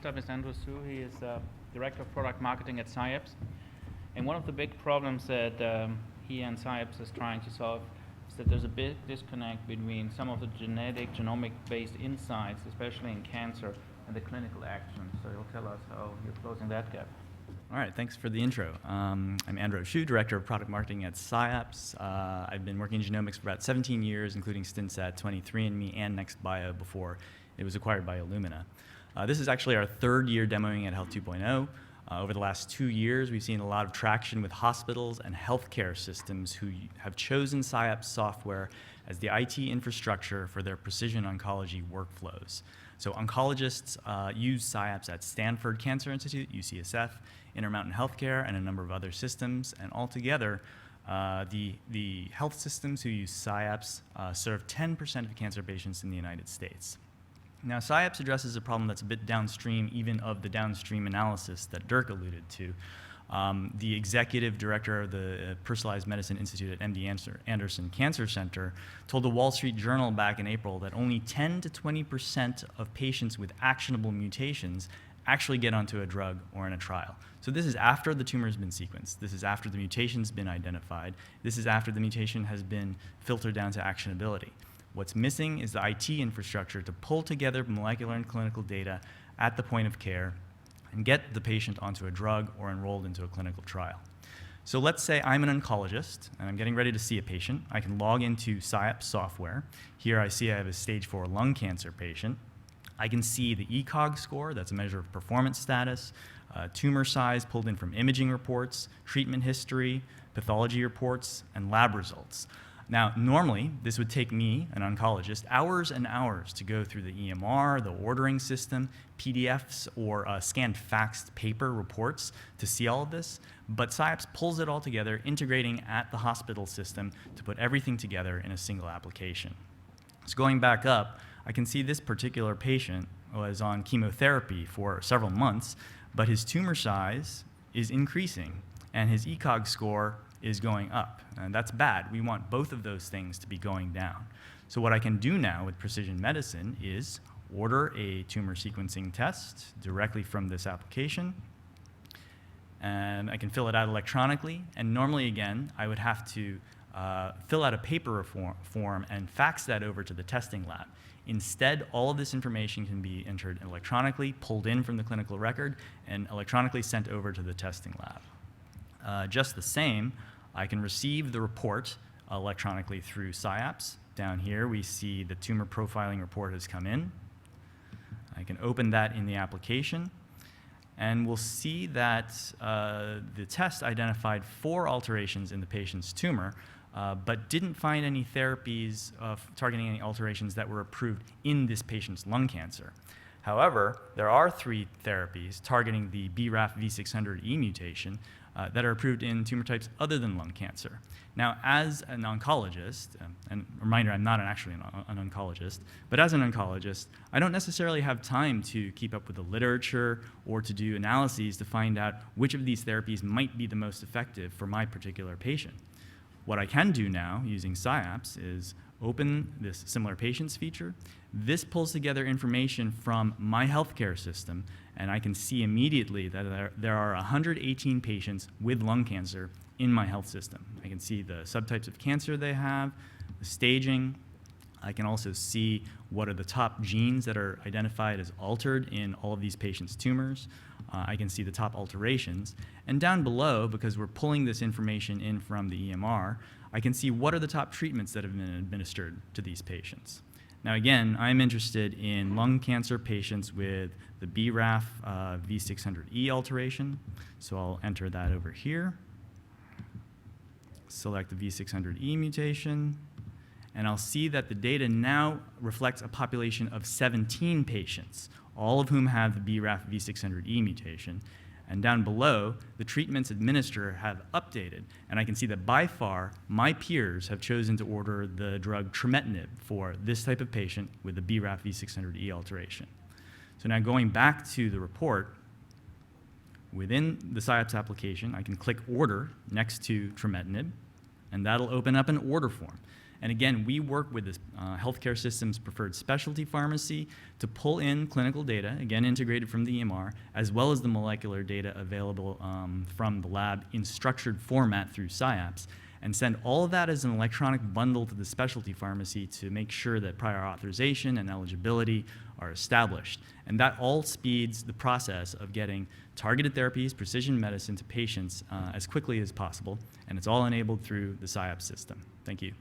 up is Andrew Su. He is Director of Product Marketing at SciAps. And one of the big problems that he and SciAps is trying to solve is that there's a big disconnect between some of the genomic-based insights, especially in cancer, and the clinical action. So he'll tell us how you're closing that gap. All right, thanks for the intro. I'm Andrew Shu, Director of Product Marketing at SciAps. I've been working in genomics for about 17 years, including stints at 23andMe and NextBio before it was acquired by Illumina. This is actually our third year demoing at Health 2.0. Over the last 2 years, we've seen a lot of traction with hospitals and healthcare systems who have chosen SciAps software as the IT infrastructure for their precision oncology workflows. So oncologists use SciAps at Stanford Cancer Institute, UCSF, Intermountain Healthcare, and a number of other systems. And altogether, the health systems who use SciAps serve 10% of cancer patients in the United States. Now, SciAps addresses a problem that's a bit downstream even of the downstream analysis that Dirk alluded to. The executive director of the Personalized Medicine Institute at MD Anderson Cancer Center told the Wall Street Journal back in April that only 10 to 20% of patients with actionable mutations actually get onto a drug or in a trial. So this is after the tumor has been sequenced. This is after the mutation's been identified. This is after the mutation has been filtered down to actionability. What's missing is the IT infrastructure to pull together molecular and clinical data at the point of care and get the patient onto a drug or enrolled into a clinical trial. So let's say I'm an oncologist and I'm getting ready to see a patient. I can log into SciAps software. Here I see I have a stage 4 lung cancer patient. I can see the ECOG score, that's a measure of performance status, tumor size pulled in from imaging reports, treatment history, pathology reports, and lab results. Now, normally, this would take me, an oncologist, hours and hours to go through the EMR, the ordering system, PDFs, or scanned faxed paper reports to see all of this. But SciAps pulls it all together, integrating at the hospital system to put everything together in a single application. So going back up, I can see this particular patient was on chemotherapy for several months, but his tumor size is increasing, and his ECOG score is going up, and that's bad. We want both of those things to be going down. So what I can do now with precision medicine is order a tumor sequencing test directly from this application, and I can fill it out electronically, and normally, again, I would have to fill out a paper form and fax that over to the testing lab. Instead, all of this information can be entered electronically, pulled in from the clinical record, and electronically sent over to the testing lab. Just the same, I can receive the report electronically through SciAps. Down here, we see the tumor profiling report has come in. I can open that in the application, and we'll see that the test identified 4 alterations in the patient's tumor, but didn't find any therapies targeting any alterations that were approved in this patient's lung cancer. However, there are 3 therapies targeting the BRAF V600E mutation that are approved in tumor types other than lung cancer. Now, as an oncologist, and reminder, I'm not actually an oncologist, but as an oncologist, I don't necessarily have time to keep up with the literature or to do analyses to find out which of these therapies might be the most effective for my particular patient. What I can do now using SciAps is open this similar patients feature. This pulls together information from my healthcare system, and I can see immediately that there are 118 patients with lung cancer in my health system. I can see the subtypes of cancer they have, the staging. I can also see what are the top genes that are identified as altered in all of these patients' tumors. I can see the top alterations. And down below, because we're pulling this information in from the EMR, I can see what are the top treatments that have been administered to these patients. Now again, I'm interested in lung cancer patients with the BRAF V600E alteration, so I'll enter that over here. Select the V600E mutation, and I'll see that the data now reflects a population of 17 patients, all of whom have the BRAF V600E mutation. And down below, the treatments administered have updated, and I can see that by far, my peers have chosen to order the drug trametinib for this type of patient with the BRAF V600E alteration. So now going back to the report, within the SciAps application, I can click Order next to trametinib, and that'll open up an order form. And again, we work with this healthcare system's preferred specialty pharmacy to pull in clinical data, again integrated from the EMR, as well as the molecular data available from the lab in structured format through SciAps, and send all of that as an electronic bundle to the specialty pharmacy to make sure that prior authorization and eligibility are established. And that all speeds the process of getting targeted therapies, precision medicine to patients as quickly as possible, and it's all enabled through the SciAps system. Thank you.